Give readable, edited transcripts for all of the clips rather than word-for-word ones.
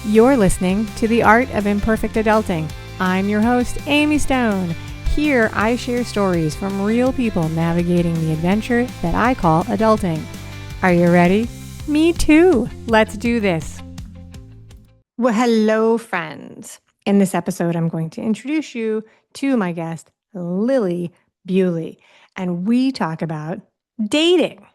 You're listening to The Art of Imperfect Adulting. I'm your host, Amy Stone. Here, I share stories from real people navigating the adventure that I call adulting. Are you ready? Me too. Let's do this. Well, hello, friends. In this episode, I'm going to introduce you to my guest, Lilli Bewley, and we talk about dating.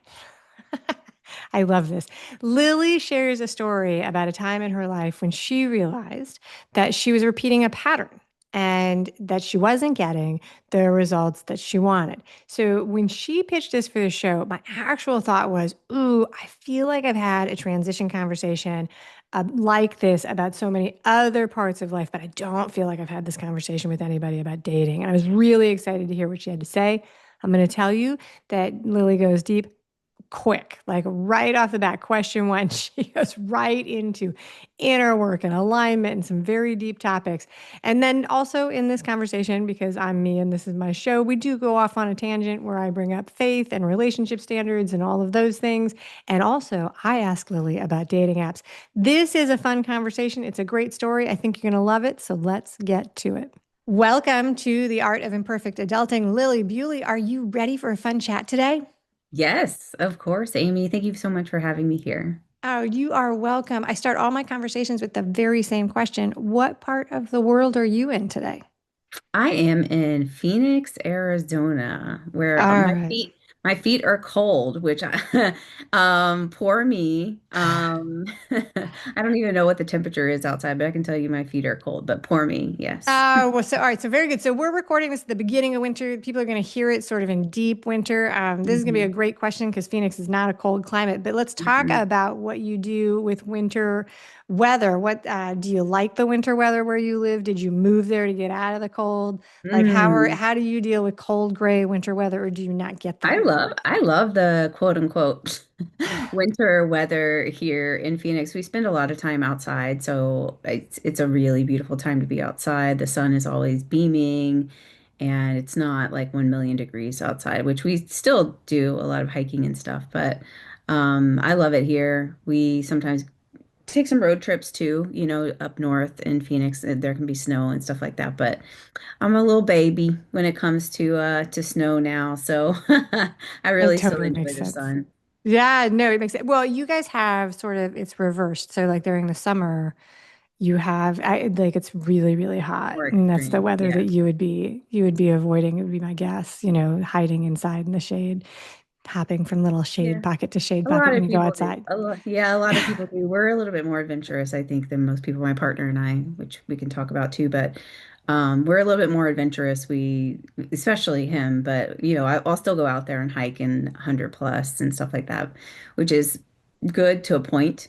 I love this. Lilli shares a story about a time in her life when she realized that she was repeating a pattern and that she wasn't getting the results that she wanted. So when she pitched this for the show, my actual thought was, ooh, I feel like I've had a transition conversation like this about so many other parts of life, but I don't feel like I've had this conversation with anybody about dating. And I was really excited to hear what she had to say. I'm going to tell you that Lilli goes deep quick, like right off the bat. Question one, she goes right into inner work and alignment and some very deep topics. And then also in this conversation, because I'm me and this is my show, we do go off on a tangent where I bring up faith and relationship standards and all of those things. And also, I ask Lilli about dating apps. This is a fun conversation. It's a great story. I think you're going to love it. So let's get to it. Welcome to the Art of Imperfect Adulting. Lilli Bewley, are you ready for a fun chat today? Yes, of course, Amy. Thank you so much for having me here. Oh, you are welcome. I start all my conversations with the very same question. What part of the world are you in today? I am in Phoenix, Arizona, where All my right. feet are cold, which poor me. I don't even know what the temperature is outside, but I can tell you my feet are cold, but poor me, yes. Well, so all right, so very good. So we're recording this at the beginning of winter. People are going to hear it sort of in deep winter. This is going to be a Mhm. great question because Phoenix is not a cold climate. But let's talk Mm-mm. about what you do with winter weather. What do you like the winter weather where you live? Did you move there to get out of the cold? Like Mm. how do you deal with cold, gray winter weather, or do you not get I there? love I love the quote unquote winter weather here in Phoenix. We spend a lot of time outside, so it's a really beautiful time to be outside. The sun is always beaming and it's not like 1 million degrees outside, which we still do a lot of hiking and stuff, but I love it here. We sometimes take some road trips too, up north in Phoenix. There can be snow and stuff like that, but I'm a little baby when it comes to snow now, so I It really still totally enjoy makes the sense. sun. Yeah, no, it makes it. Well, you guys have sort of it's reversed. So like during the summer, you have like it's really, really hot, More and that's the extreme. weather that Yes. you would be avoiding. It would be my guess. You know, hiding inside in the shade, hopping from little Yeah. shade A pocket lot when of you go people do. outside. Yeah, a lot of people do. We're a little bit more adventurous, I think, than most people, my partner and I, which we can talk about too, but we're a little bit more adventurous. Especially him, but I'll still go out there and hike in 100 plus and stuff like that, which is good to a point.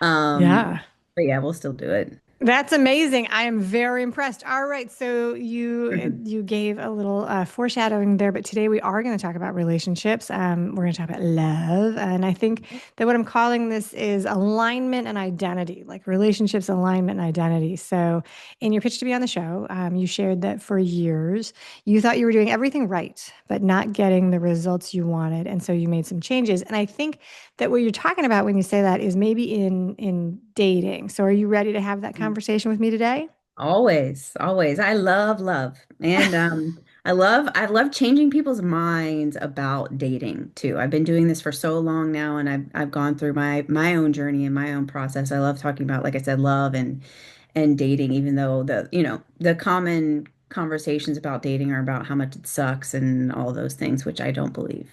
Um, Yeah. but yeah, we'll still do it. That's amazing. I am very impressed. All right, so you Mhm. you gave a little foreshadowing there, but today we are going to talk about relationships. We're going to talk about love, and I think that what I'm calling this is alignment and identity, like relationships, alignment, and identity. So, in your pitch to be on the show, you shared that for years you thought you were doing everything right, but not getting the results you wanted, and so you made some changes. And I think that what you're talking about when you say that is maybe in dating. So are you ready to have that conversation with me today? Always, always. I love love. And I love changing people's minds about dating too. I've been doing this for so long now and I've gone through my own journey and my own process. I love talking about, like I said, love and dating, even though the common conversations about dating are about how much it sucks and all those things, which I don't believe.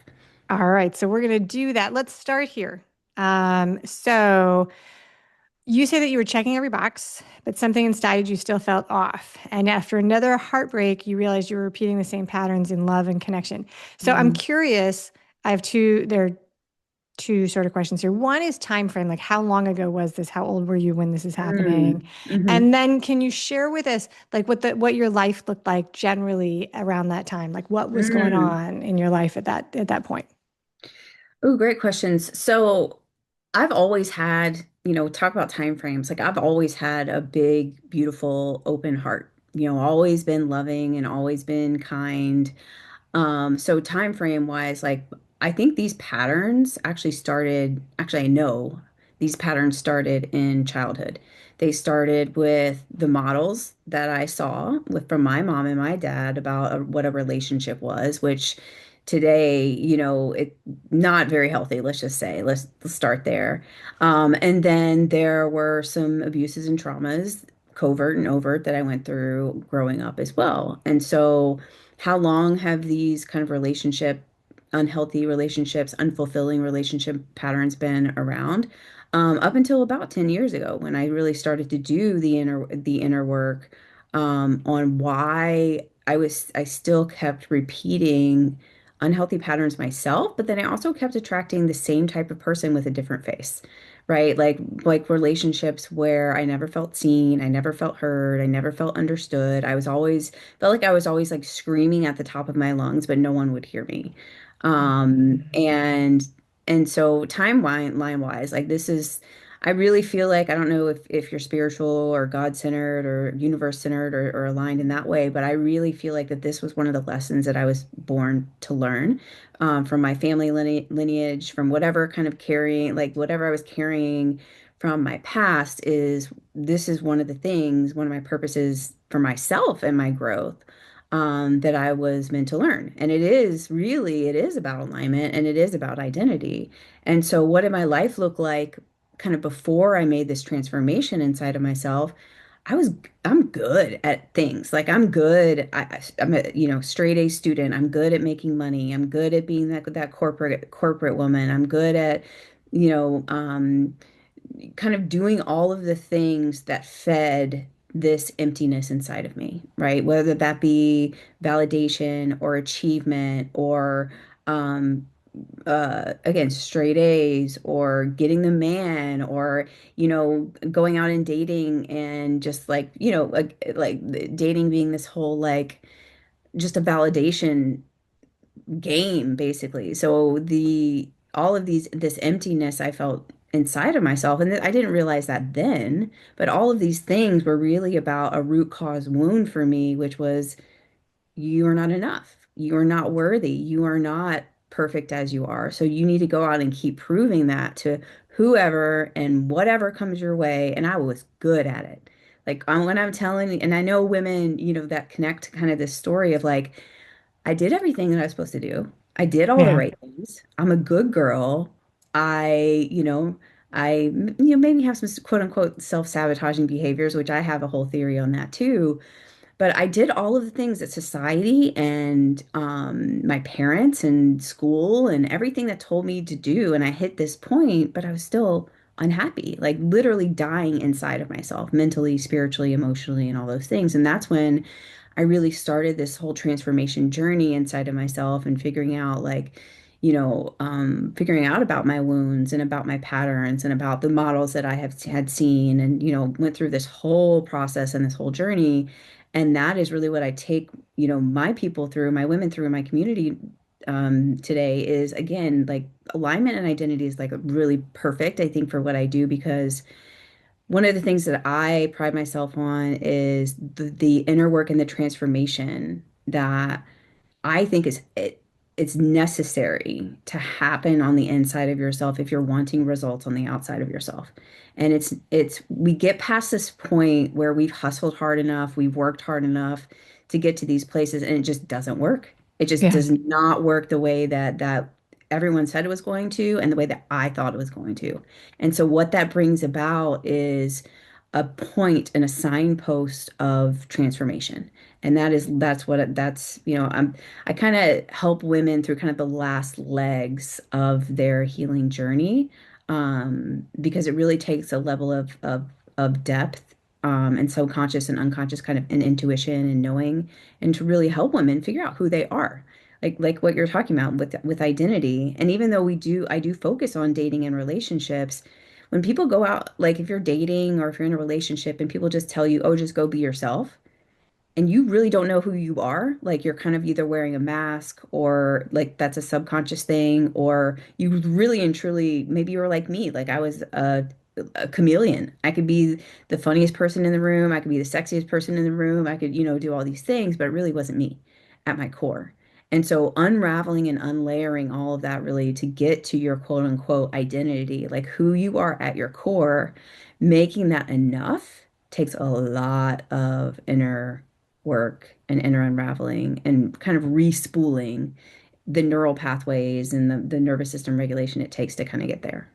All right, so we're going to do that. Let's start here. So you say that you were checking every box, but something inside you still felt off. And after another heartbreak, you realized you were repeating the same patterns in love and connection. So I'm Mhm. curious. There are two sort of questions here. One is time frame, like how long ago was this? How old were you when this is happening? Mm. Hmm. And then can you share with us like what your life looked like generally around that time? Like what was going Mm. on in your life at that point? Oh, great questions. So I've always had, talk about time frames. Like I've always had a big, beautiful, open heart. Always been loving and always been kind. So time frame wise, like I think these patterns actually started, actually I know these patterns started in childhood. They started with the models that I saw from my mom and my dad about what a relationship was, which today, it not very healthy, let's just say. Let's start there. And then there were some abuses and traumas, covert and overt, that I went through growing up as well. And so, how long have these kind of unhealthy relationships, unfulfilling relationship patterns been around? Up until about 10 years ago, when I really started to do the inner work on why I still kept repeating unhealthy patterns myself, but then I also kept attracting the same type of person with a different face, right? Like relationships where I never felt seen, I never felt heard, I never felt understood. I was always felt like I was always like screaming at the top of my lungs, but no one would hear me. Um, Mhm. and and so line wise, like this is, I really feel like, I don't know if you're spiritual or God-centered or universe-centered or aligned in that way, but I really feel like that this was one of the lessons that I was born to learn, from my family lineage, from whatever kind of carrying, like whatever I was carrying from my past. This is one of the things, one of my purposes for myself and my growth, that I was meant to learn. And it is about alignment, and it is about identity. And so, what did my life look like kind of before I made this transformation inside of myself? I was, I'm good at things. Like I'm good. I'm a, straight A student. I'm good at making money. I'm good at being that corporate woman. I'm good at, you know, um, kind of doing all of the things that fed this emptiness inside of me, right? Whether that be validation or achievement or, um, again, straight A's or getting the man or, going out and dating and just like, like dating being this whole like just a validation game basically. So the all of this emptiness I felt inside of myself, and I didn't realize that then, but all of these things were really about a root cause wound for me, which was, you are not enough. You are not worthy. You are not perfect as you are. So you need to go out and keep proving that to whoever and whatever comes your way. And I was good at it. Like when I'm telling, and I know women, that connect to kind of this story of like, I did everything that I was supposed to do. I did all the Yeah. right things. I'm a good girl. I, you know, maybe have some quote unquote self-sabotaging behaviors, which I have a whole theory on that too. But I did all of the things that society and my parents and school and everything that told me to do. And I hit this point, but I was still unhappy, like literally dying inside of myself, mentally, spiritually, emotionally, and all those things. And that's when I really started this whole transformation journey inside of myself and figuring out like, figuring out about my wounds and about my patterns and about the models that I have had seen and, went through this whole process and this whole journey. And that is really what I take, my people through, my women through in my community, today is again, like alignment and identity is like really perfect, I think, for what I do, because one of the things that I pride myself on is the inner work and the transformation that I think it's necessary to happen on the inside of yourself if you're wanting results on the outside of yourself. And it's we get past this point where we've hustled hard enough, we've worked hard enough to get to these places, and it just doesn't work. It just Yeah. does not work the way that everyone said it was going to and the way that I thought it was going to. And so what that brings about is a point and a signpost of transformation. And I kind of help women through kind of the last legs of their healing journey, because it really takes a level of depth, and subconscious and unconscious kind of an intuition and knowing, and to really help women figure out who they are. Like what you're talking about with identity. And even though I do focus on dating and relationships, when people go out, like if you're dating or if you're in a relationship and people just tell you, oh, just go be yourself, and you really don't know who you are, like you're kind of either wearing a mask or like that's a subconscious thing, or you really and truly, maybe you were like me, like I was a chameleon. I could be the funniest person in the room, I could be the sexiest person in the room, I could, do all these things, but it really wasn't me at my core. And so unraveling and unlayering all of that really to get to your quote unquote identity, like who you are at your core, making that enough takes a lot of inner work and inner unraveling and kind of respooling the neural pathways and the nervous system regulation it takes to kind of get there.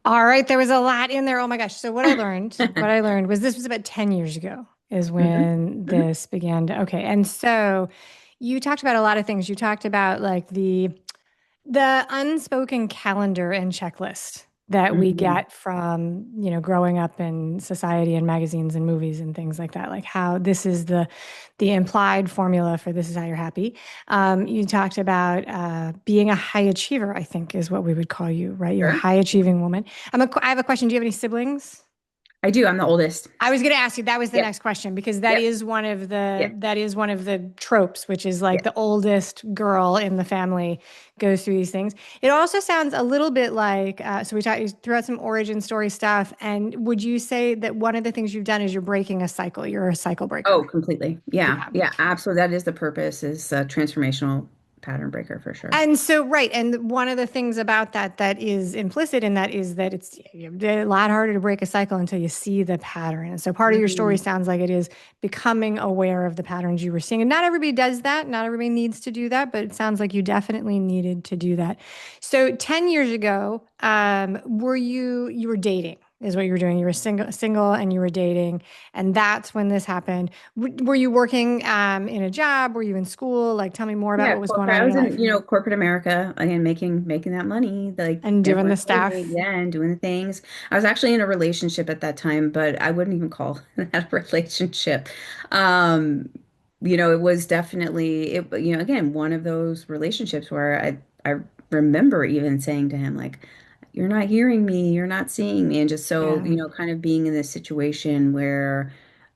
All right, there was a lot in there. Oh my gosh. So what I learned was this was about 10 years ago is Hmm. when Hmm. this began to, okay. And so you talked about a lot of things. You talked about like the unspoken calendar and checklist that we Hmm. get from, growing up in society and magazines and movies and things like that, like how this is the implied formula for this is how you're happy. You talked about being a high achiever, I think is what we would call you, right? You're a Sure. high Mhm. achieving woman. I have a question. Do you have any siblings? I do. I'm the oldest. I was going to ask you, that was the Yep. next question because Yep. Yep. that is one of the tropes, which is like Yep. the oldest girl in the family goes through these things. It also sounds a little bit like, so you threw out some origin story stuff. And would you say that one of the things you've done is you're breaking a cycle? You're a cycle Oh, breaker. completely. Yeah. Yeah. Yeah. Absolutely. That is the purpose, is a transformational pattern breaker for sure. And so, right. And one of the things about that is implicit in that is that it's a lot harder to break a cycle until you see the pattern. And so part of your story Mhm. sounds like it is becoming aware of the patterns you were seeing. And not everybody does that. Not everybody needs to do that, but it sounds like you definitely needed to do that. So 10 years ago, you were dating is what you were doing. You were single and you were dating. And that's when this happened. Were you working in a job? Were you in school? Like, tell me more about Yeah, what was going corporate. on I in was your in, life. corporate America again, making that money like And doing everyone the told me. stuff. Yeah, and doing the things. I was actually in a relationship at that time, but I wouldn't even call that a relationship. Um, it was definitely again, one of those relationships where I remember even saying to him like, "You're not hearing me, you're not seeing me," and just so, Yeah. kind of being in this situation where,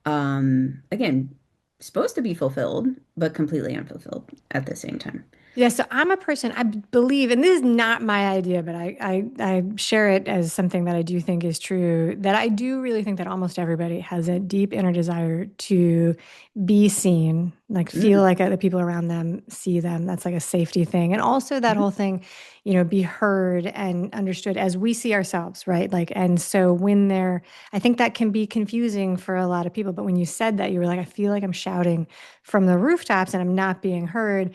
again, supposed to be fulfilled, but completely unfulfilled at the same time. Yeah, so I'm a person, I believe, and this is not my idea, but I share it as something that I do think is true, that I do really think that almost everybody has a deep inner desire to be seen, like feel Mm. like the people around them see them. That's like a safety thing. And also that Mhm. whole thing, be heard and understood as we see ourselves, right? Like, and so I think that can be confusing for a lot of people. But when you said that, you were like, I feel like I'm shouting from the rooftops and I'm not being heard.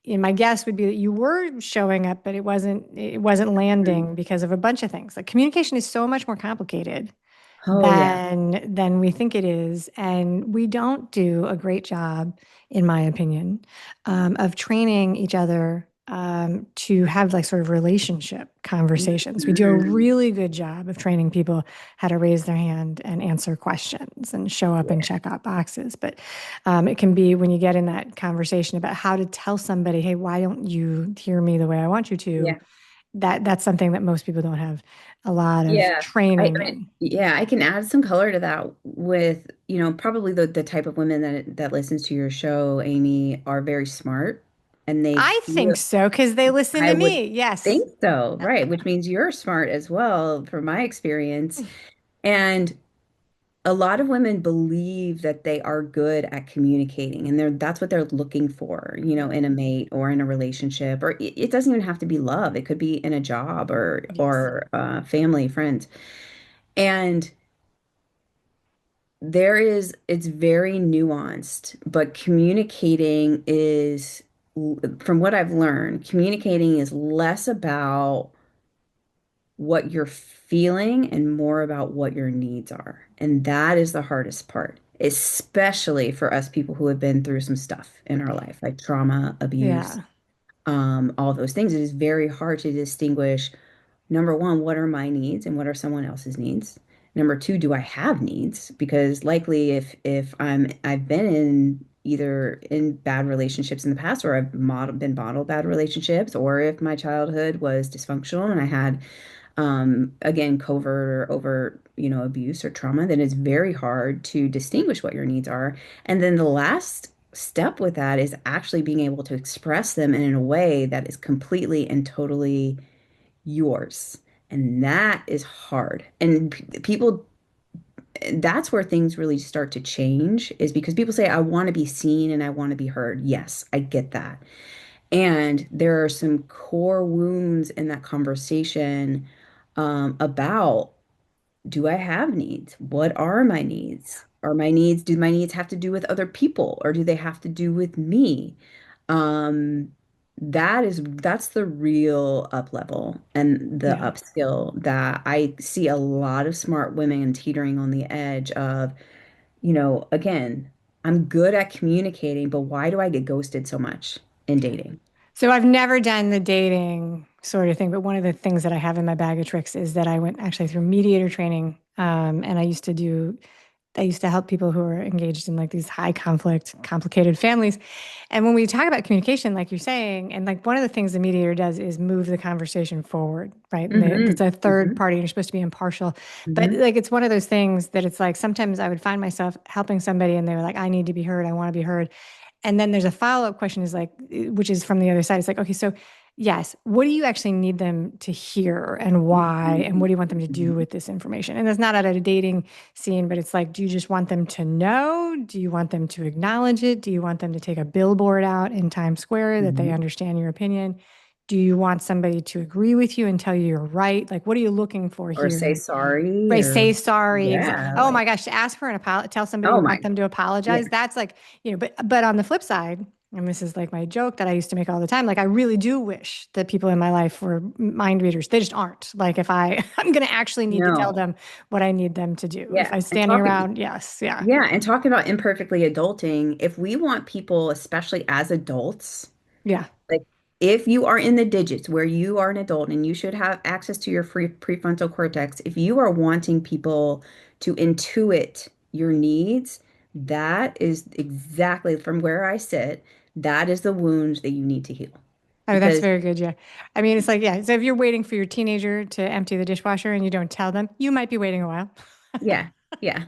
And my guess would be that you were showing up, but it wasn't landing because of a bunch of things. Like communication is so much more complicated Oh yeah. than we think it is, and we don't do a great job, in my opinion, of training each other to have like sort of relationship conversations. We do a Mhm. really good job of training people how to raise their hand and answer questions and show up and Yeah. check out boxes. But it can be when you get in that conversation about how to tell somebody, "Hey, why don't you hear me the way I want you to?" Yeah. That's something that most people don't have a lot of Yeah. I training mean, in. yeah, I can add some color to that with, probably the type of women that listens to your show, Amy, are very smart and they I think feel so because they listen I to would me. Yes. think so, right? Which means you're smart as well, from my experience. And a lot of women believe that they are good at communicating and that's what they're looking for, Yeah. in a mate or in a relationship, or it doesn't even have to be love. It could be in a job or Yes. family, friends. And it's very nuanced, but communicating is, from what I've learned, communicating is less about what you're feeling and more about what your needs are. And that is the hardest part, especially for us people who have been through some stuff in our life, like trauma, abuse, Yeah. all those things. It is very hard to distinguish, number one, what are my needs and what are someone else's needs? Number two, do I have needs? Because likely if I've been in either in bad relationships in the past, or I've been modeled bad relationships, or if my childhood was dysfunctional and I had, again, covert or overt, abuse or trauma, then it's very hard to distinguish what your needs are. And then the last step with that is actually being able to express them in a way that is completely and totally yours. And that is hard. And people, that's where things really start to change, is because people say, I want to be seen and I want to be heard. Yes, I get that. And there are some core wounds in that conversation about, do I have needs? What are my needs? Do my needs have to do with other people or do they have to do with me? Um, that's the real up level and the Yeah. upskill that I see a lot of smart women teetering on the edge of, again, I'm good at communicating, but why do I get ghosted so much in dating? So I've never done the dating sort of thing, but one of the things that I have in my bag of tricks is that I went actually through mediator training, and I used to help people who are engaged in like these high conflict, complicated families. And when we talk about communication, like you're saying, and like one of the things the mediator does is move the conversation forward, right? And it's Hmm. a third Hmm. party, and you're supposed to be impartial. But Hmm. like it's one of those things that it's like sometimes I would find myself helping somebody and they were like, I need to be heard, I want to be heard. And then there's a follow-up question is like, which is from the other side. It's like, okay, so yes, what do you actually need them to hear and why? And what do you want them to do Hmm. with this information? And that's not at a dating scene, but it's like, do you just want them to know? Do you want them to acknowledge it? Do you want them to take a billboard out in Times Square that they Hmm. understand your opinion? Do you want somebody to agree with you and tell you you're right? Like, what are you looking for Or say here? sorry Right, or say sorry. yeah, Oh like, my gosh, to ask for an apology, tell somebody oh you my, want them to yeah, apologize. That's like, but on the flip side, and this is like my joke that I used to make all the time, like I really do wish that people in my life were mind readers. They just aren't. Like if I'm going to actually need to tell no, them what I need them to do. If yeah. I'm And standing talking, around, yes, yeah, yeah, and talking about imperfectly adulting, if we want people, especially as adults, yeah. like if you are in the digits where you are an adult and you should have access to your free prefrontal cortex, if you are wanting people to intuit your needs, that is exactly from where I sit, that is the wound that you need to heal. Oh, that's Because very good. Yeah. I mean, it's like, yeah. So if you're waiting for your teenager to empty the dishwasher and you don't tell them, you might be waiting a while. yeah, yeah.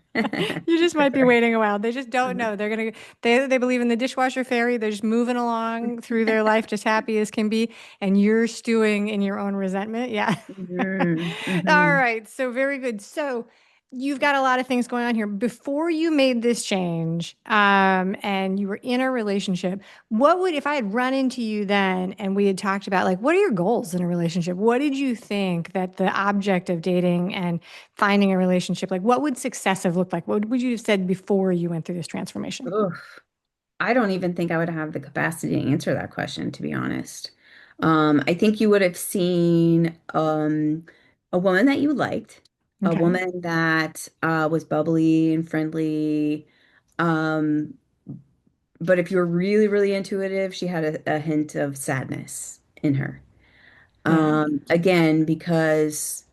You just might That's be right. waiting a while. They just don't Mhm. know. They believe in the dishwasher fairy. They're just moving along through their life just happy as can be, and you're stewing in your own resentment. Yeah. Mhm. All Mhm. right. So very good. So you've got a lot of things going on here. Before you made this change, and you were in a relationship, what would, if I had run into you then and we had talked about like, what are your goals in a relationship? What did you think that the object of dating and finding a relationship, like what would success have looked like? What would you have said before you went through this transformation? Oof. I don't even think I would have the capacity to answer that question, to be honest. I think you would have seen a woman that you liked, a Okay. woman that was bubbly and friendly. Um, but if you were really, really intuitive, she had a hint of sadness in her. Yeah. Again, because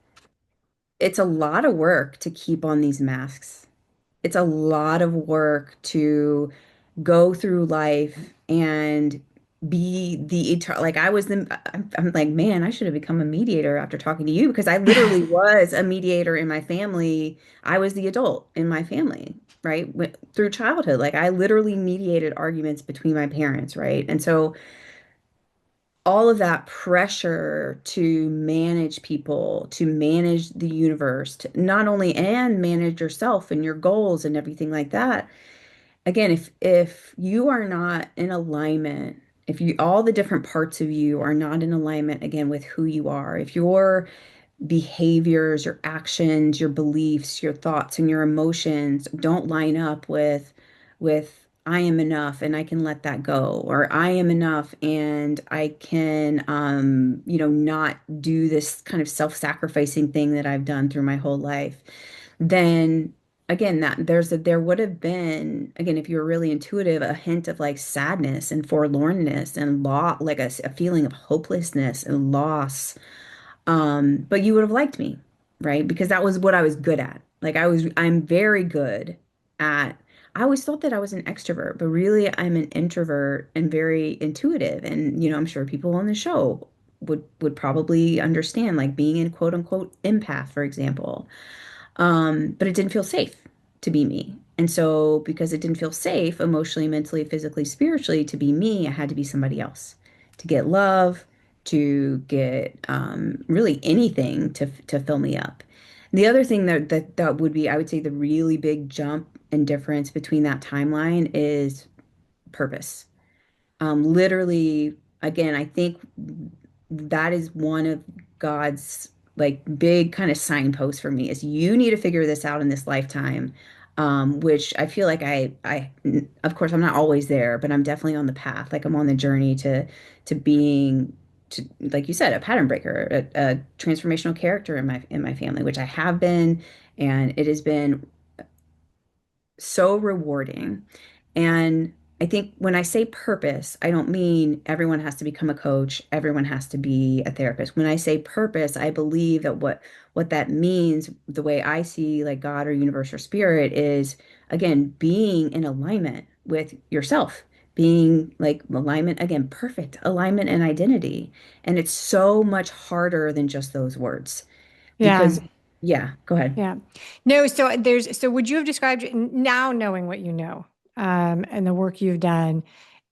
it's a lot of work to keep on these masks. It's a lot of work to go through life and be the eternal. Like I was I'm like, man, I should have become a mediator after talking to you because I literally was a mediator in my family. I was the adult in my family, right? Through childhood, like I literally mediated arguments between my parents, right? And so all of that pressure to manage people, to manage the universe, to not only and manage yourself and your goals and everything like that. Again, if you are not in alignment, if you all the different parts of you are not in alignment again with who you are, if your behaviors, your actions, your beliefs, your thoughts and your emotions don't line up with I am enough and I can let that go, or I am enough and I can not do this kind of self-sacrificing thing that I've done through my whole life, then again there would have been, again, if you were really intuitive, a hint of like sadness and forlornness and like a feeling of hopelessness and loss. But you would have liked me, right? Because that was what I was good at. I'm very good at, I always thought that I was an extrovert, but really I'm an introvert and very intuitive. And, I'm sure people on the show would probably understand, like being in quote unquote empath, for example. But it didn't feel safe to be me. And so, because it didn't feel safe emotionally, mentally, physically, spiritually to be me, I had to be somebody else to get love, to get really anything to fill me up. The other thing that would be, I would say, the really big jump and difference between that timeline is purpose. Literally. again, I think that is one of God's like big kind of signposts for me is you need to figure this out in this lifetime. Which I feel like of course, I'm not always there, but I'm definitely on the path. Like I'm on the journey to being, to, like you said, a pattern breaker, a transformational character in my family, which I have been, and it has been so rewarding. And I think when I say purpose, I don't mean everyone has to become a coach, everyone has to be a therapist. When I say purpose, I believe that what that means, the way I see like God or universe or spirit is again being in alignment with yourself, being like alignment, again, perfect alignment and identity. And it's so much harder than just those words Yeah. because yeah, go ahead. Yeah. No, so so would you have described now knowing what you know, and the work you've done,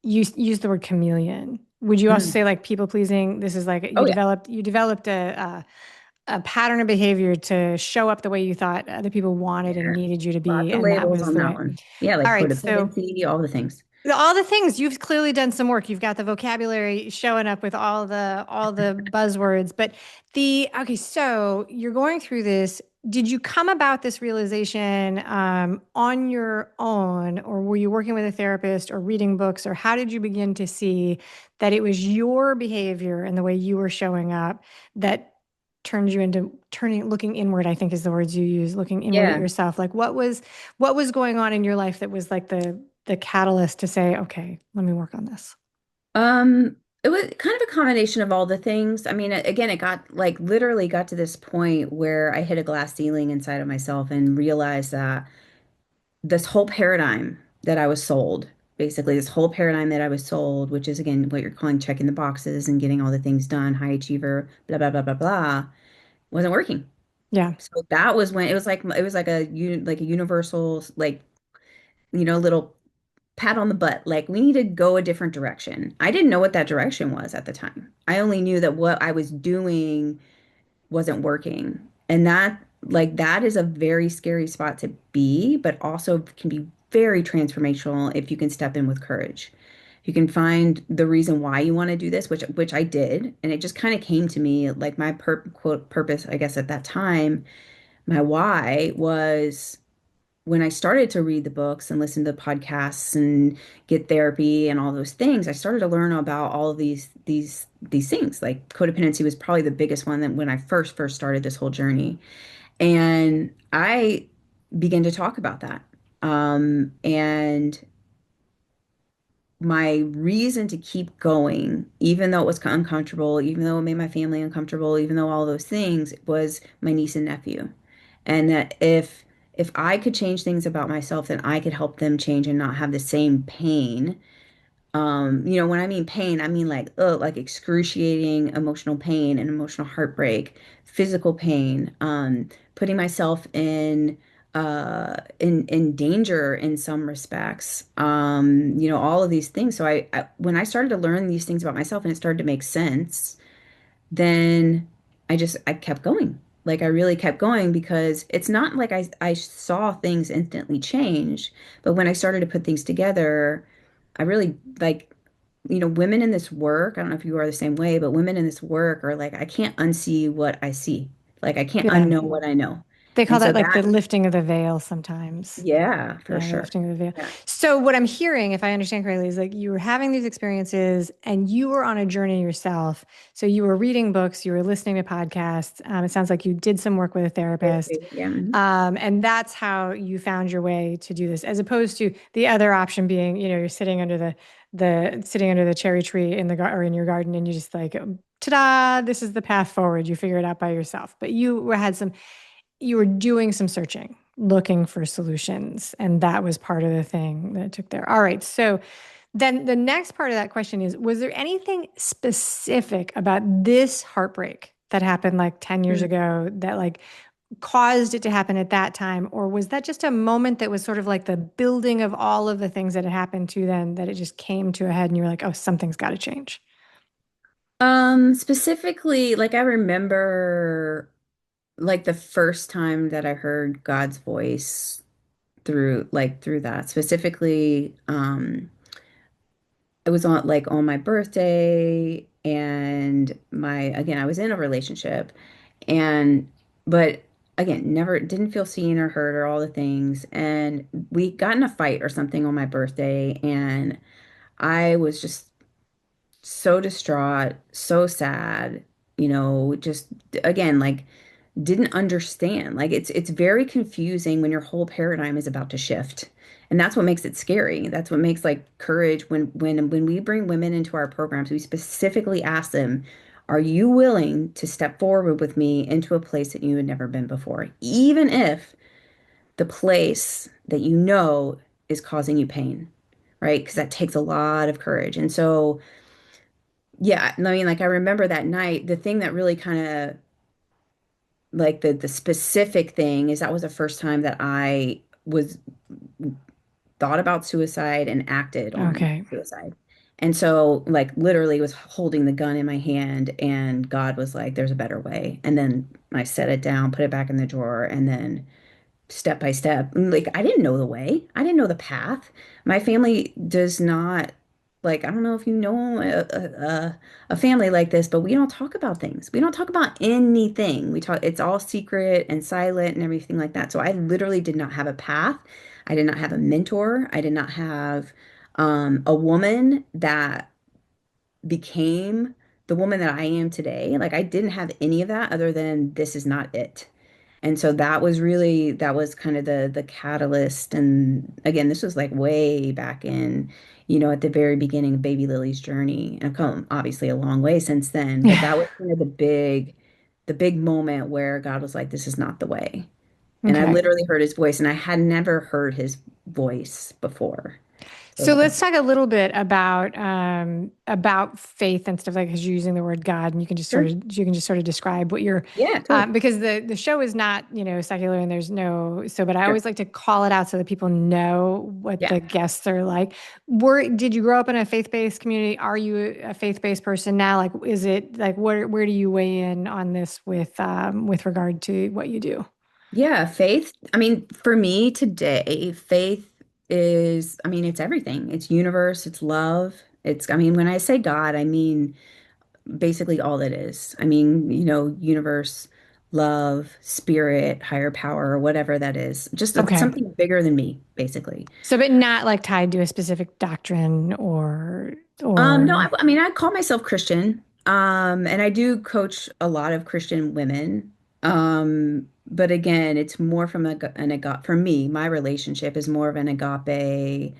you use the word chameleon. Would you also Mm. say like people pleasing? This is like Oh yeah. you developed a pattern of behavior to show up the way you thought other people wanted and Yeah. needed you to be, Lots of and that labels was on the that way. one. Yeah, All like right, so codependency, all the things. all the things you've clearly done some work. You've got the vocabulary showing up with all the buzzwords. But the okay, so you're going through this. Did you come about this realization on your own, or were you working with a therapist or reading books, or how did you begin to see that it was your behavior and the way you were showing up that turned you into looking inward, I think is the words you use, looking inward at Yeah. yourself. Like what was going on in your life that was like the catalyst to say, okay, let me work on this. It was kind of a combination of all the things. I mean, again, it got like literally got to this point where I hit a glass ceiling inside of myself and realized that this whole paradigm that I was sold, basically this whole paradigm that I was sold, which is again what you're calling checking the boxes and getting all the things done, high achiever, blah blah blah blah blah, wasn't working. Yeah. So that was when it was like like a universal like little pat on the butt, like we need to go a different direction. I didn't know what that direction was at the time. I only knew that what I was doing wasn't working. And that is a very scary spot to be, but also can be very transformational if you can step in with courage. You can find the reason why you want to do this, which I did, and it just kind of came to me like my quote purpose, I guess at that time, my why was when I started to read the books and listen to podcasts and get therapy and all those things, I started to learn about all of these things. Like codependency was probably the biggest one that when I first started this whole journey. And I began to talk about that. And my reason to keep going, even though it was uncomfortable, even though it made my family uncomfortable, even though all those things, was my niece and nephew. And that if I could change things about myself, then I could help them change and not have the same pain. When I mean pain, I mean like excruciating emotional pain and emotional heartbreak, physical pain, putting myself in danger in some respects. All of these things. So I when I started to learn these things about myself and it started to make sense, then I kept going. Like I really kept going because it's not like I saw things instantly change, but when I started to put things together, I really like, women in this work, I don't know if you are the same way, but women in this work are like, I can't unsee what I see. Like I can't Yeah. unknow what I know. They call And so that like the that, lifting of the veil sometimes. yeah, for Yeah, the sure. lifting of the veil. Yeah. So what I'm hearing, if I understand correctly, is like you were having these experiences and you were on a journey yourself. So you were reading books, you were listening to podcasts. It sounds like you did some work with a therapist. Yeah. Mhm. And that's how you found your way to do this, as opposed to the other option being, you're sitting under the sitting under the cherry tree in the or in your garden, and you just like, ta-da, this is the path forward. You figure it out by yourself. But you were doing some searching, looking for solutions, and that was part of the thing that took there. All right, so then the next part of that question is, was there anything specific about this heartbreak that happened like 10 years Mm. ago that like caused it to happen at that time? Or was that just a moment that was sort of like the building of all of the things that had happened to then that it just came to a head and you were like, oh, something's got to change? Specifically, like I remember like the first time that I heard God's voice through that specifically, it was on like on my birthday, and my again, I was in a relationship, and but again, never didn't feel seen or heard or all the things. And we got in a fight or something on my birthday, and I was just so distraught, so sad, just again, like didn't understand. Like it's very confusing when your whole paradigm is about to shift. And that's what makes it scary. That's what makes like courage when we bring women into our programs, we specifically ask them, are you willing to step forward with me into a place that you had never been before? Even if the place that you know is causing you pain, right? Because that takes a lot of courage. And so yeah, I mean, like I remember that night, the thing that really kind of like the specific thing is that was the first time that I was thought about suicide and acted on Okay. suicide. And so like literally was holding the gun in my hand, and God was like, there's a better way. And then I set it down, put it back in the drawer, and then step by step. Like I didn't know the way. I didn't know the path. My family does not like I don't know if you know a family like this, but we don't talk about things. We don't talk about anything. We talk it's all secret and silent and everything like that. So I literally did not have a path. I did not have a mentor. I did not have a woman that became the woman that I am today. Like I didn't have any of that other than this is not it. And so that was kind of the catalyst. And again, this was like way back in, at the very beginning of baby Lily's journey. And I've come obviously a long way since then, but that Yeah. was kind of the big moment where God was like, this is not the way. And I Okay. literally heard his voice, and I had never heard his voice before. So So that, let's talk a little bit about faith and stuff like because you're using the word God and sure. you can just sort of describe what you're Yeah, totally. because the show is not secular and there's no so but I Sure. always like to call it out so that people know what Yeah. the guests are like. Did you grow up in a faith-based community? Are you a faith-based person now? Like is it like where do you weigh in on this with regard to what you do? Yeah, faith. I mean, for me today, faith is, I mean, it's everything. It's universe, it's love. I mean, when I say God, I mean basically all it is. I mean, universe, love, spirit, higher power, whatever that is. Just Okay. something bigger than me, basically. So but not like tied to a specific doctrine No, or I mean, I call myself Christian. And I do coach a lot of Christian women. But again, it's more from an agape. For me, my relationship is more of an agape,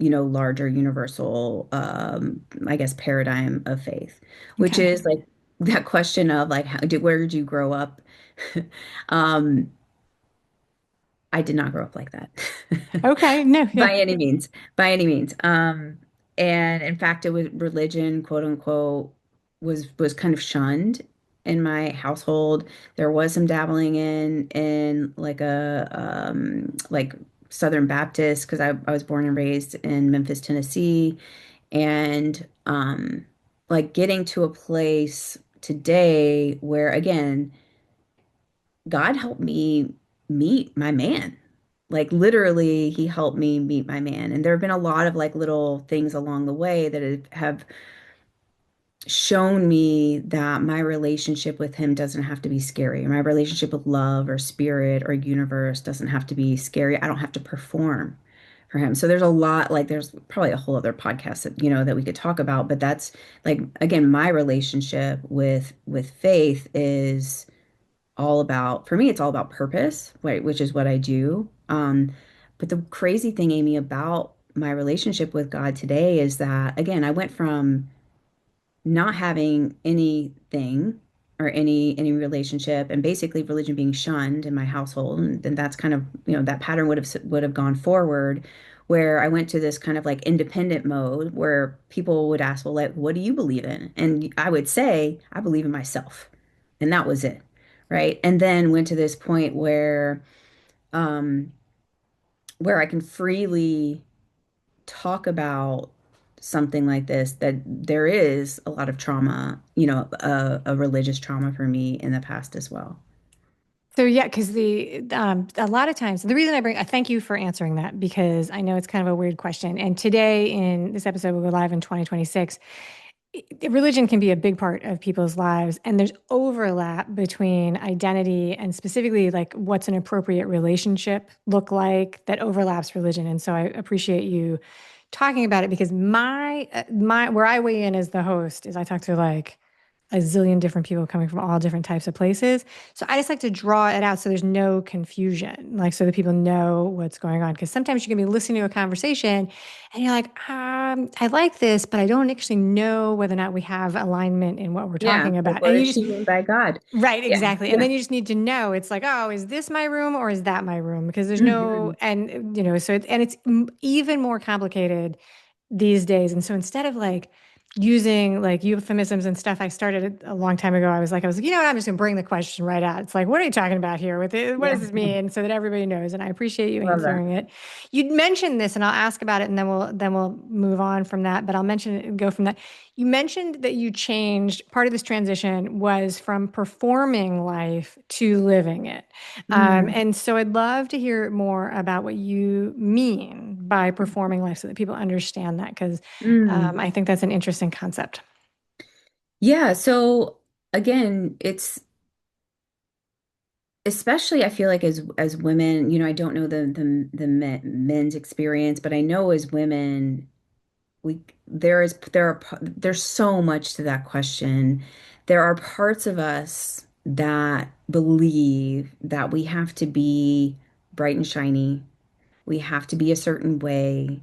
larger universal, I guess, paradigm of faith, which okay. is like that question of like, where did you grow up? Um, I did not grow up like that. Okay. No, yeah. By any means, by any means. And in fact, it was religion, quote unquote, was kind of shunned in my household. There was some dabbling in like a like Southern Baptist because I was born and raised in Memphis, Tennessee, and like getting to a place today where again God helped me meet my man. Like literally, he helped me meet my man. And there have been a lot of like little things along the way that have shown me that my relationship with him doesn't have to be scary. My relationship with love or spirit or universe doesn't have to be scary. I don't have to perform for him. So there's a lot, like there's probably a whole other podcast that, that we could talk about, but that's like again, my relationship with faith is all about, for me, it's all about purpose, right, which is what I do. But the crazy thing, Amy, about my relationship with God today is that, again, I went from not having anything or any relationship and basically religion being shunned in my household. And then that's kind of, that pattern would have gone forward where I went to this kind of like independent mode where people would ask, well, like, what do you believe in? And I would say, I believe in myself. And that was it. Right. And then went to this point um, where I can freely talk about something like this, that there is a lot of trauma, a religious trauma for me in the past as well. So yeah, because the a lot of times the reason I thank you for answering that because I know it's kind of a weird question. And today in this episode will go live in 2026. Religion can be a big part of people's lives, and there's overlap between identity and specifically like what's an appropriate relationship look like that overlaps religion. And so I appreciate you talking about it because my where I weigh in as the host is I talk to like a zillion different people coming from all different types of places. So I just like to draw it out so there's no confusion, like so that people know what's going on. Because sometimes you can be listening to a conversation and you're like, I like this, but I don't actually know whether or not we have alignment in what we're Yeah, talking like about. what And you does just, she mean by God? right, Yeah, exactly. And yeah. then you just need to know it's like, oh, is this my room or is that my room? Because there's no, Hmm. and so it's even more complicated these days. And so instead of like using like euphemisms and stuff, I started it a long time ago. I was like, you know what? I'm just gonna bring the question right out. It's like, what are you talking about here with it? What Yeah, does this mean? So that everybody knows. And I appreciate you love that. answering it. You'd mentioned this and I'll ask about it and then we'll move on from that. But I'll mention it and go from that. You mentioned that you changed part of this transition was from performing life to living it. Mm, And so I'd love to hear more about what you mean by performing life so that people understand that, because mm. I think that's an interesting concept. Yeah, so again, it's especially I feel like as women, I don't know the men's experience, but I know as women, we there's so much to that question. There are parts of us that believe that we have to be bright and shiny. We have to be a certain way.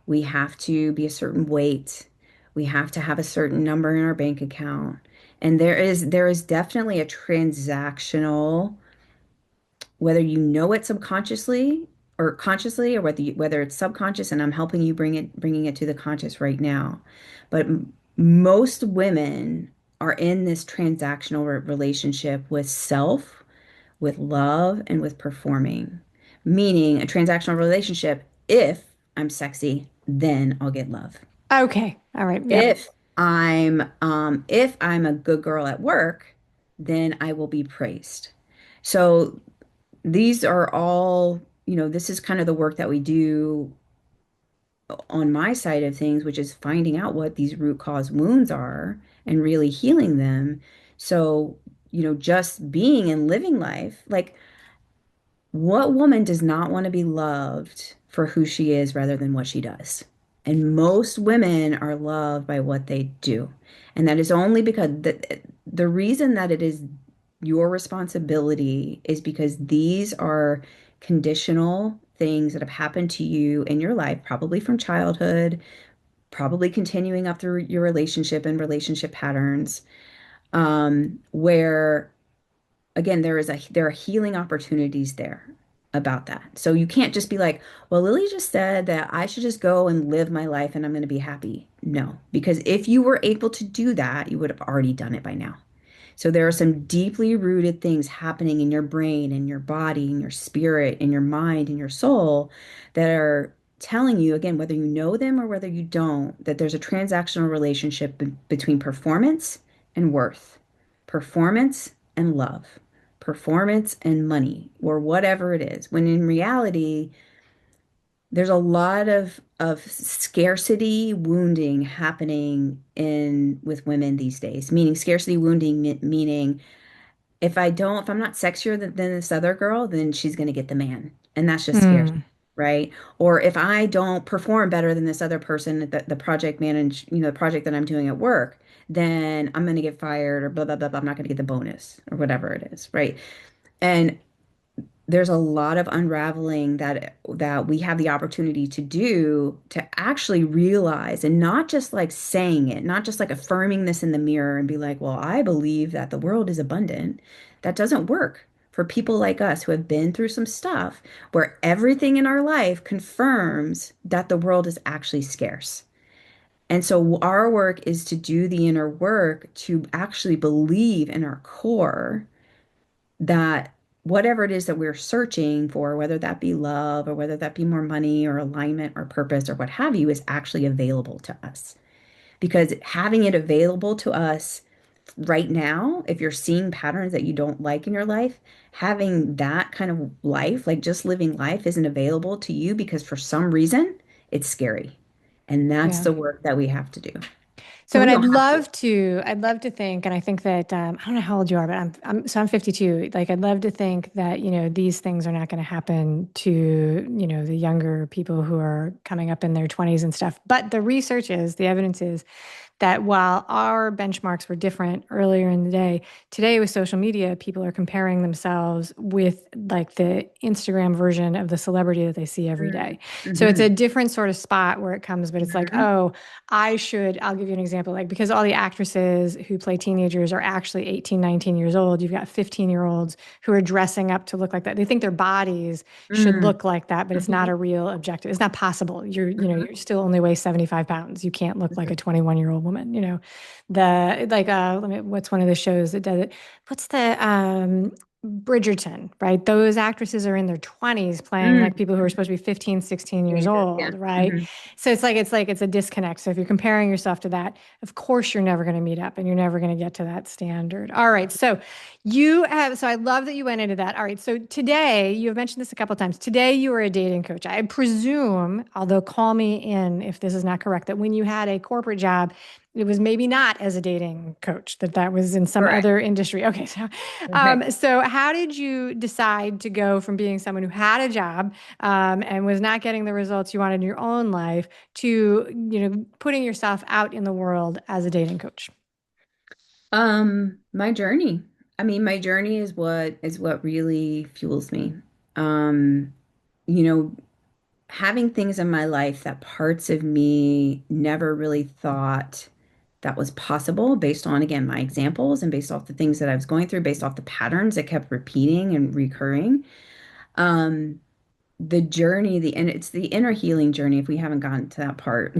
We have to be a certain weight. We have to have a certain number in our bank account. And there is definitely a transactional, whether you know it subconsciously or consciously, or whether it's subconscious, and I'm helping you bringing it to the conscious right now. But most women are in this transactional relationship with self, with love, and with performing. Meaning a transactional relationship, if I'm sexy, then I'll get love. Okay. All right. Yep. If I'm a good girl at work, then I will be praised. So these are all, this is kind of the work that we do on my side of things, which is finding out what these root cause wounds are and really healing them. So, just being and living life, like what woman does not want to be loved for who she is rather than what she does? And most women are loved by what they do. And that is only because the reason that it is your responsibility is because these are conditional things that have happened to you in your life, probably from childhood, probably continuing up through your relationship and relationship patterns, where again, there are healing opportunities there about that. So you can't just be like, well, Lily just said that I should just go and live my life and I'm going to be happy. No, because if you were able to do that, you would have already done it by now. So there are some deeply rooted things happening in your brain, in your body, in your spirit, in your mind, in your soul that are telling you, again, whether you know them or whether you don't, that there's a transactional relationship between performance and worth, performance and love, performance and money, or whatever it is. When in reality, there's a lot of scarcity wounding happening in with women these days, meaning scarcity wounding, meaning if I'm not sexier than this other girl, then she's going to get the man. And that's just scarce, Hmm. right? Or if I don't perform better than this other person at the project manage, the project that I'm doing at work, then I'm going to get fired or blah, blah, blah, blah. I'm not going to get the bonus or whatever it is, right? And there's a lot of unraveling that we have the opportunity to do to actually realize, and not just like saying it, not just like affirming this in the mirror and be like, well, I believe that the world is abundant. That doesn't work for people like us who have been through some stuff where everything in our life confirms that the world is actually scarce. And so our work is to do the inner work to actually believe in our core that whatever it is that we're searching for, whether that be love or whether that be more money or alignment or purpose or what have you, is actually available to us. Because having it available to us right now, if you're seeing patterns that you don't like in your life, having that kind of life, like just living life, isn't available to you because for some reason it's scary. And that's Yeah. the work that we have to do. So, Well, and we don't have to. I'd love to think, and I think that I don't know how old you are, but I'm 52. Like, I'd love to think that these things are not going to happen to the younger people who are coming up in their 20s and stuff. But the evidence is that while our benchmarks were different earlier in the day, today with social media, people are comparing themselves with like the Instagram version of the celebrity that they see every day. So it's a Mm-hmm. different sort of spot where it comes, but it's like, Hmm. oh, I'll give you an example, like because all the actresses who play teenagers are actually 18, 19 years old, you've got 15-year-olds who are dressing up to look like that. They think their bodies should Mm-hmm. look like that, but it's not a real objective. It's not possible. Hmm. You still only weigh 75 pounds. You can't look like a 21-year-old woman, what's one of the shows that does it? What's the Bridgerton, right? Those actresses are in their 20s playing like people who are supposed to be 15, 16 years Teenagers, yeah. old, right? Hmm. So it's a disconnect. So if you're comparing yourself to that, of course you're never going to meet up and you're never going to get to that standard. All right. So I love that you went into that. All right. So today, you have mentioned this a couple of times. Today you are a dating coach. I presume, although call me in if this is not correct, that when you had a corporate job, it was maybe not as a dating coach, that was in some Correct. other industry. Okay, so Right. so how did you decide to go from being someone who had a job and was not getting the results you wanted in your own life to putting yourself out in the world as a dating coach? My journey. I mean, my journey is what really fuels me. Um, you know, having things in my life that parts of me never really thought that was possible based on, again, my examples and based off the things that I was going through, based off the patterns that kept repeating and recurring. Um, the journey, and it's the inner healing journey, if we haven't gotten to that part,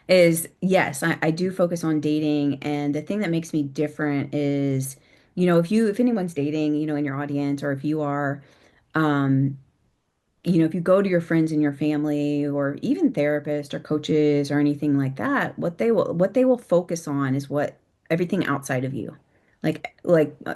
is yes, I do focus on dating. And the thing that makes me different is, if anyone's dating, in your audience, or if you are, um, if you go to your friends and your family or even therapists or coaches or anything like that, what they will focus on is what everything outside of you. Like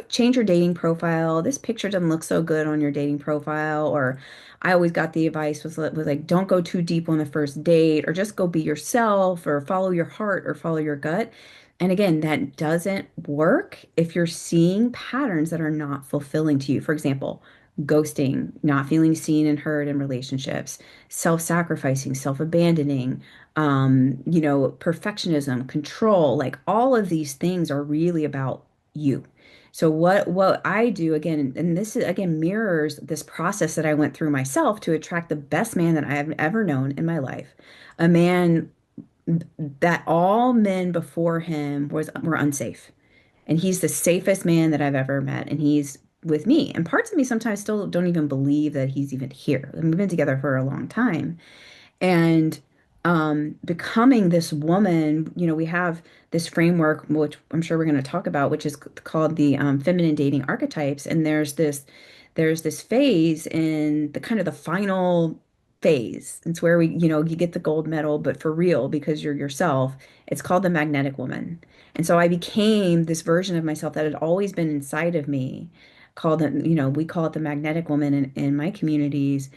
change your dating profile. This picture doesn't look so good on your dating profile. Or I always got the advice was like, don't go too deep on the first date, or just go be yourself, or follow your heart, or follow your gut. And again, that doesn't work if you're seeing patterns that are not fulfilling to you. For example, ghosting, not feeling seen and heard in relationships, self-sacrificing, self-abandoning, perfectionism, control, like all of these things are really about you. So what I do again, and this is again mirrors this process that I went through myself to attract the best man that I have ever known in my life, a man that all men before him were unsafe. And he's the safest man that I've ever met. And he's with me. And parts of me sometimes still don't even believe that he's even here. And we've been together for a long time. And becoming this woman, we have this framework, which I'm sure we're going to talk about, which is called the feminine dating archetypes. And there's this phase in the kind of the final phase. It's where you get the gold medal, but for real, because you're yourself. It's called the magnetic woman. And so I became this version of myself that had always been inside of me, called it, we call it the magnetic woman in my communities,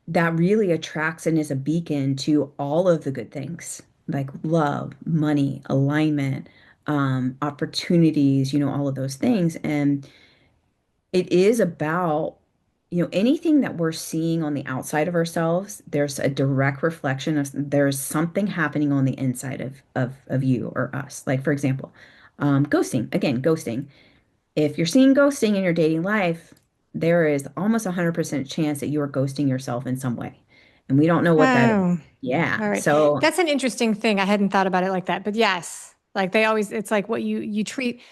that really attracts and is a beacon to all of the good things like love, money, alignment, opportunities, all of those things. And it is about, anything that we're seeing on the outside of ourselves, there's a direct reflection of there's something happening on the inside of you or us. Like, for example, ghosting. Again, ghosting. If you're seeing ghosting in your dating life, there is almost 100% chance that you are ghosting yourself in some way. And we don't know what that is. Oh, Yeah. all right. So, That's an interesting thing. I hadn't thought about it like that. But yes, like it's like what you treat.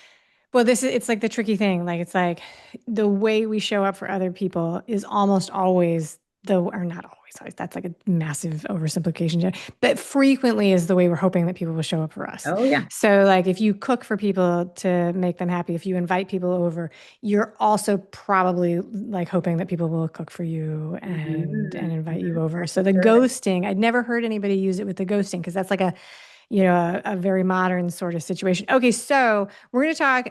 Well, it's like the tricky thing. Like it's like the way we show up for other people is almost always or not always. That's like a massive oversimplification, but frequently is the way we're hoping that people will show up for us. oh yeah. So like if you cook for people to make them happy, if you invite people over, you're also probably like hoping that people will cook for you and Hmm. invite you Hmm. over. That's So for the sure. ghosting, I'd never heard anybody use it with the ghosting because that's like a very modern sort of situation. Okay, so we're going to talk.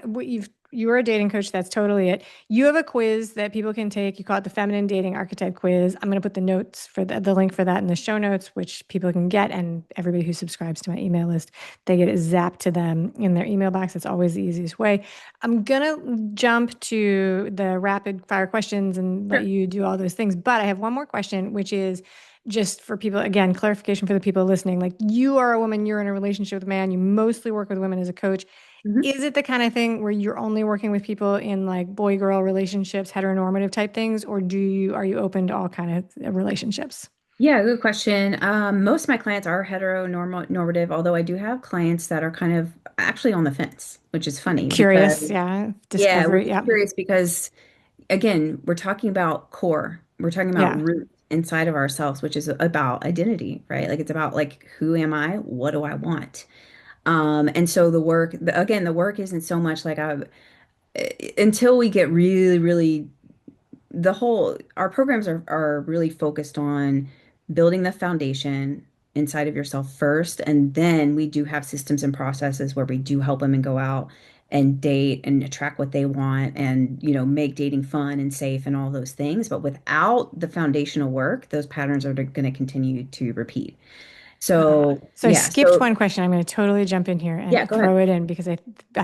You're a dating coach. That's totally it. You have a quiz that people can take. You call it the Feminine Dating Archetype Quiz. I'm going to put the notes for the link for that in the show notes, which people can get. And everybody who subscribes to my email list, they get it zapped to them in their email box. It's always the easiest way. I'm going to jump to the rapid fire questions and let Sure. you do all those things. But I have one more question, which is just for people, again, clarification for the people listening. Like, you are a woman, you're in a relationship with a man, you mostly work with women as a coach. Mhm. Is it the kind of thing where you're only working with people in like boy girl relationships, heteronormative type things, or are you open to all kind of relationships? Yeah, good question. Most of my clients are heteronormative, although I do have clients that are kind of actually on the fence, which is funny Curious, because, yeah. yeah, which Discovery, is yeah. curious because, again, we're talking about core. We're talking about Yeah. root inside of ourselves, which is about identity, right? Like it's about like, who am I? What do I want? And so again, the work isn't so much like until we get really, really our programs are really focused on building the foundation inside of yourself first, and then we do have systems and processes where we do help women go out and date and attract what they want and make dating fun and safe and all those things. But without the foundational work, those patterns are going to continue to repeat. So So I yeah, skipped so one question. I'm going to totally jump in here yeah, and go ahead. throw it in because I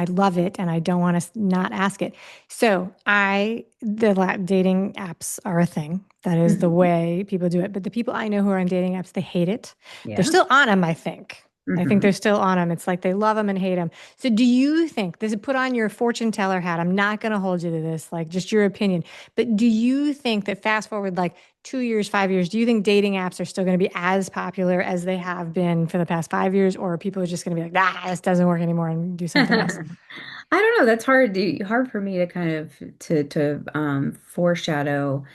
love it and I don't want to not ask it. So dating apps are a thing. That is the Hmm. way people do it. But the people I know who are on dating apps, they hate it. They're Yeah. still on them, I think. I think Hmm. they're still on them. It's like they love them and hate them. So do you think this is put on your fortune teller hat? I'm not going to hold you to this, like just your opinion. But do you think that fast forward like 2 years, 5 years, do you think dating apps are still going to be as popular as they have been for the past 5 years, or are people just going to be like, ah, this doesn't work anymore and do something else? I don't know. That's hard for me to kind of to foreshadow.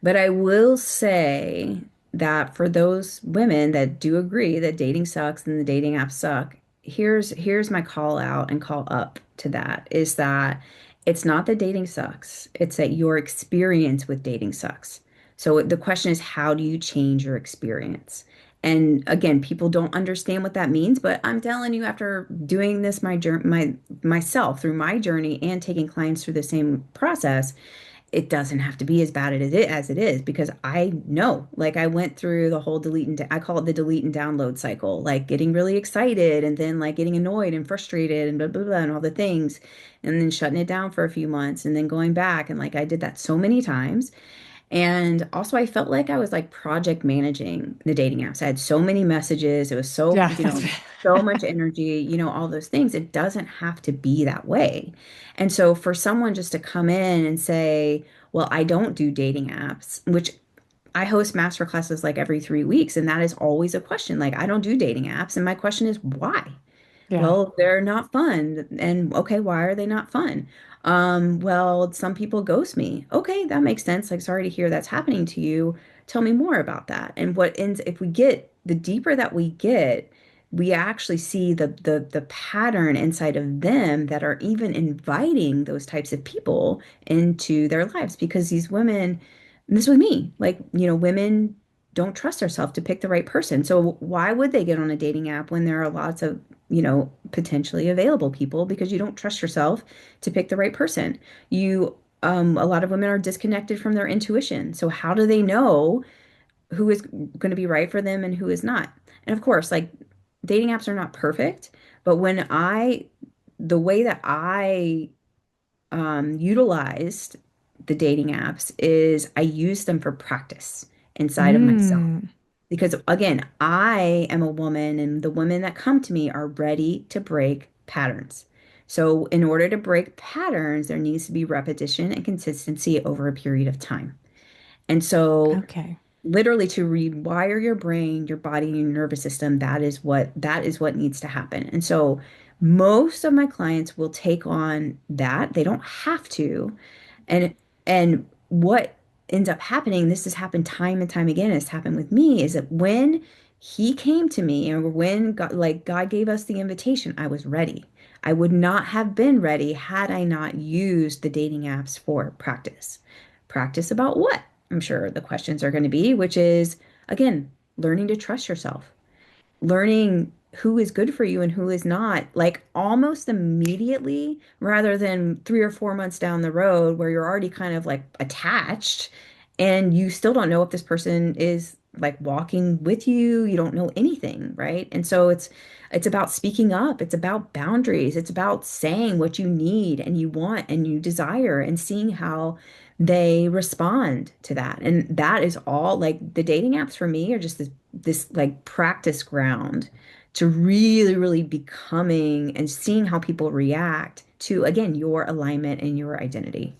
But I will say that for those women that do agree that dating sucks and the dating apps suck, here's my call out and call up to that is that it's not that dating sucks. It's that your experience with dating sucks. So the question is, how do you change your experience? And again, people don't understand what that means, but I'm telling you, after doing this myself through my journey and taking clients through the same process, it doesn't have to be as bad as it is because I know, like I went through the whole I call it the delete and download cycle, like getting really excited and then like getting annoyed and frustrated and blah, blah, blah, and all the things, and then shutting it down for a few months and then going back. And like I did that so many times. And also, I felt like I was like project managing the dating apps. I had so many messages. It was so, Yeah, that's so much energy, all those things. It doesn't have to be that way. And so, for someone just to come in and say, well, I don't do dating apps, which I host master classes like every 3 weeks. And that is always a question. Like, I don't do dating apps. And my question is, why? yeah. Well, they're not fun. And okay, why are they not fun? Well, some people ghost me. Okay, that makes sense. Like, sorry to hear that's happening to you. Tell me more about that. And if we get the deeper that we get, we actually see the pattern inside of them that are even inviting those types of people into their lives because these women, and this was me, like, women don't trust themselves to pick the right person. So why would they get on a dating app when there are lots of potentially available people because you don't trust yourself to pick the right person. A lot of women are disconnected from their intuition. So how do they know who is going to be right for them and who is not? And of course, like dating apps are not perfect, but the way that I utilized the dating apps is I use them for practice inside of myself. Mm, Because again, I am a woman, and the women that come to me are ready to break patterns. So, in order to break patterns, there needs to be repetition and consistency over a period of time. And so, okay. literally to rewire your brain, your body, and your nervous system, that is what needs to happen. And so, most of my clients will take on that. They don't have to, and what ends up happening, this has happened time and time again, it's happened with me, is that when he came to me or when God gave us the invitation, I was ready. I would not have been ready had I not used the dating apps for practice. Practice about what? I'm sure the questions are going to be, which is again, learning to trust yourself, learning who is good for you and who is not, like almost immediately, rather than 3 or 4 months down the road where you're already kind of like attached and you still don't know if this person is like walking with you. You don't know anything, right? And so it's about speaking up. It's about boundaries. It's about saying what you need and you want and you desire and seeing how they respond to that. And that is all, like the dating apps for me are just this like practice ground to really, really becoming and seeing how people react to, again, your alignment and your identity.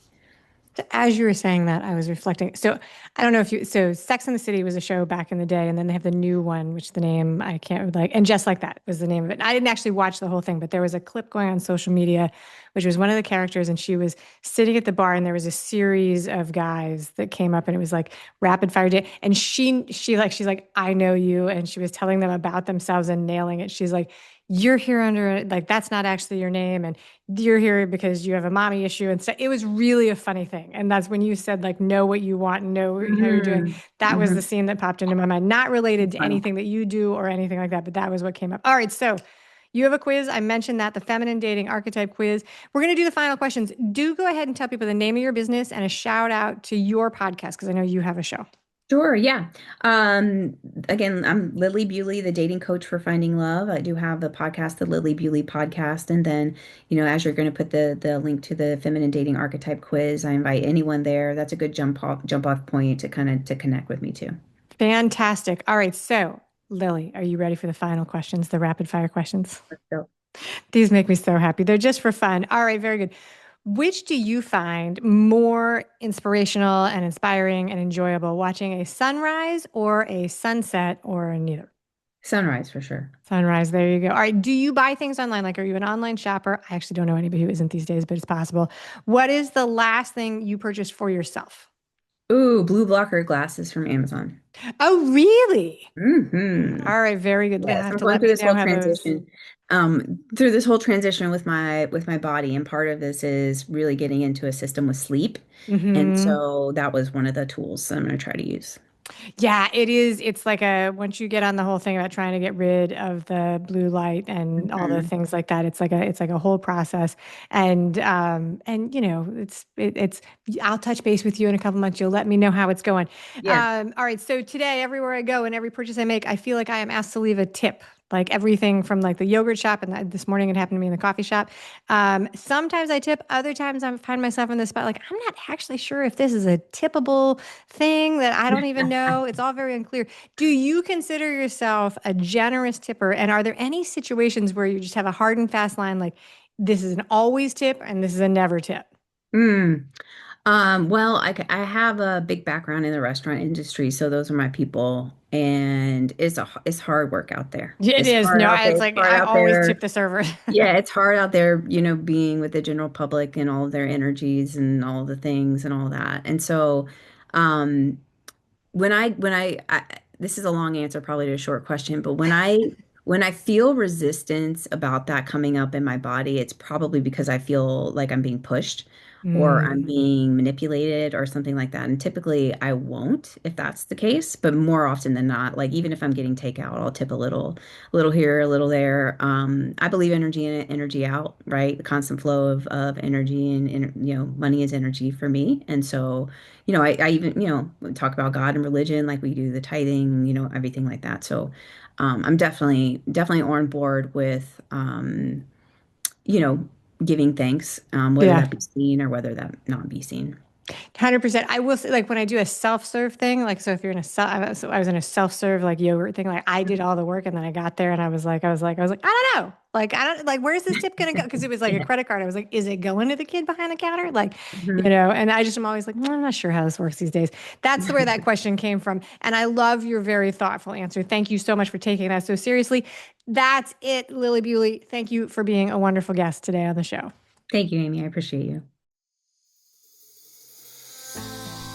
So as you were saying that, I was reflecting. So I don't know if you, so Sex and the City was a show back in the day, and then they have the new one, which the name I can't like, and Just Like That was the name of it. I didn't actually watch the whole thing, but there was a clip going on social media, which was one of the characters, and she was sitting at the bar, and there was a series of guys that came up, and it was like rapid fire date, and she's like, I know you, and she was telling them about themselves and nailing it. She's like, you're here under like that's not actually your name, and you're here because you have a mommy issue and stuff. It was really a funny thing. And that's when you said like know what you want and know how you're doing. Mm, That was the mhm. scene that popped into my mind. Not related to Wow. anything that you do or anything like that, but that was what came up. All right, so you have a quiz. I mentioned that the feminine dating archetype quiz. We're going to do the final questions. Do go ahead and tell people the name of your business and a shout out to your podcast because I know you have a show. Sure, yeah. Um, Again, I'm Lilli Bewley, the dating coach for finding love. I do have the podcast, the Lilli Bewley podcast, and then, as you're going to put the link to the feminine dating archetype quiz, I invite anyone there. That's a good jump off point to kind of to connect with me too. Fantastic. All right, so Lily, are you ready for the final questions, the rapid fire questions? So, These make me so happy. They're just for fun. All right, very good. Which do you find more inspirational and inspiring and enjoyable, watching a sunrise or a sunset or neither? sunrise for sure. Sunrise, there you go. All right, do you buy things online? Like, are you an online shopper? I actually don't know anybody who isn't these days, but it's possible. What is the last thing you purchased for yourself? Ooh, blue blocker glasses from Amazon. Oh, really? Hmm. All right, very good. You'll Yes, have I'm to going let through me this know whole how those. transition. Through this whole transition with my body, and part of this is really getting into a system with sleep. And Hmm. so that was one of the tools that I'm going to try to use. Yeah, it is. It's like a once you get on the whole thing about trying to get rid of the blue light and all the Hmm. things like that, it's like a whole process. And it's I'll touch base with you in a couple months. You'll let me know how it's going. Yeah. All right. So today, everywhere I go and every purchase I make, I feel like I am asked to leave a tip. Like everything from like the yogurt shop, and this morning it happened to me in the coffee shop. Sometimes I tip, other times I find myself in the spot like I'm not actually sure if this is a tippable thing that I don't even know. It's all very unclear. Do you consider yourself a generous tipper? And are there any situations where you just have a hard and fast line like this is an always tip and this is a never tip? Mm. Well, I have a big background in the restaurant industry, so those are my people, and it's hard work out there. Yeah, it It's is. hard No, out there. it's It's like hard I out always tip there. the server. Yeah, it's hard out there, being with the general public and all of their energies and all the things and all that. And so, um, when I this is a long answer probably to a short question, but when I feel resistance about that coming up in my body, it's probably because I feel like I'm being pushed or I'm Mm. being manipulated or something like that. And typically I won't if that's the case, but more often than not, like even if I'm getting takeout, I'll tip a little here, a little there. I believe energy in, energy out, right? The constant flow of energy and, money is energy for me. And so I even, talk about God and religion like we do the tithing, everything like that. So I'm definitely on board with, you know, giving thanks, whether Yeah. that be seen or whether that not be seen. 100%. I will say, like when I do a self-serve thing, like so if you're in a so I was in a self-serve like yogurt thing, like I did all the work and then I got there and I was like, I don't know. Like I don't like where's this tip gonna go? Because it was like a Yeah. credit card. I was like, is it going to the kid behind the counter? Like, Mhm. and I just am always like, I'm not sure how this works these days. That's where that question came from. And I love your very thoughtful answer. Thank you so much for taking that so seriously. That's it, Lilli Bewley. Thank you for being a wonderful guest today on the show. Thank you, Amy. I appreciate you.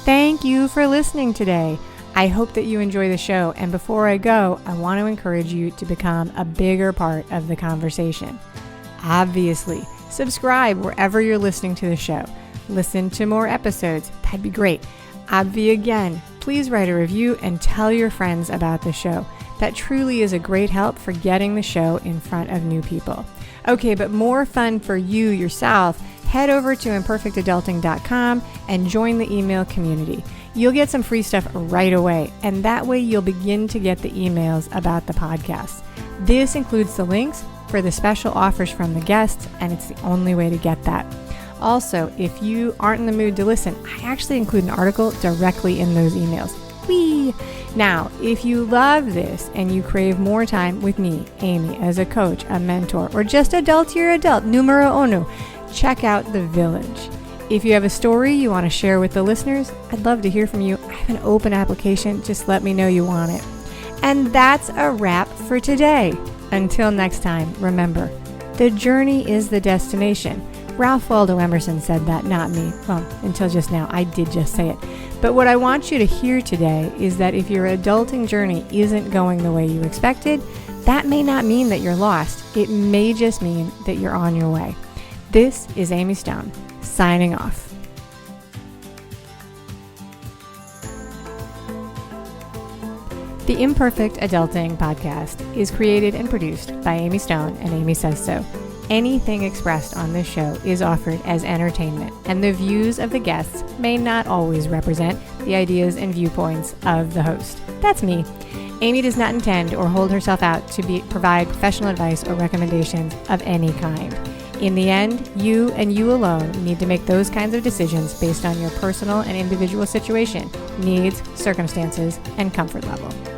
Thank you for listening today. I hope that you enjoy the show. And before I go, I want to encourage you to become a bigger part of the conversation. Obviously, subscribe wherever you're listening to the show. Listen to more episodes. That'd be great. Again, please write a review and tell your friends about the show That truly is a great help for getting the show in front of new people. Okay, but more fun for you yourself, head over to imperfectadulting.com and join the email community. You'll get some free stuff right away, and that way you'll begin to get the emails about the podcast. This includes the links for the special offers from the guests, and it's the only way to get that. Also, if you aren't in the mood to listen, I actually include an article directly in those emails. Whee! Now, if you love this and you crave more time with me, Amy, as a coach, a mentor, or just adultier adult, numero uno, check out The Village. If you have a story you want to share with the listeners, I'd love to hear from you. I have an open application. Just let me know you want it. And that's a wrap for today. Until next time, remember, the journey is the destination. Ralph Waldo Emerson said that, not me. Well, until just now, I did just say it. But what I want you to hear today is that if your adulting journey isn't going the way you expected, that may not mean that you're lost. It may just mean that you're on your way. This is Amy Stone, signing off. The Imperfect Adulting podcast is created and produced by Amy Stone and Amy Says So. Anything expressed on this show is offered as entertainment, and the views of the guests may not always represent the ideas and viewpoints of the host. That's me. Amy does not intend or hold herself out to provide professional advice or recommendations of any kind. In the end, you and you alone need to make those kinds of decisions based on your personal and individual situation, needs, circumstances, and comfort level.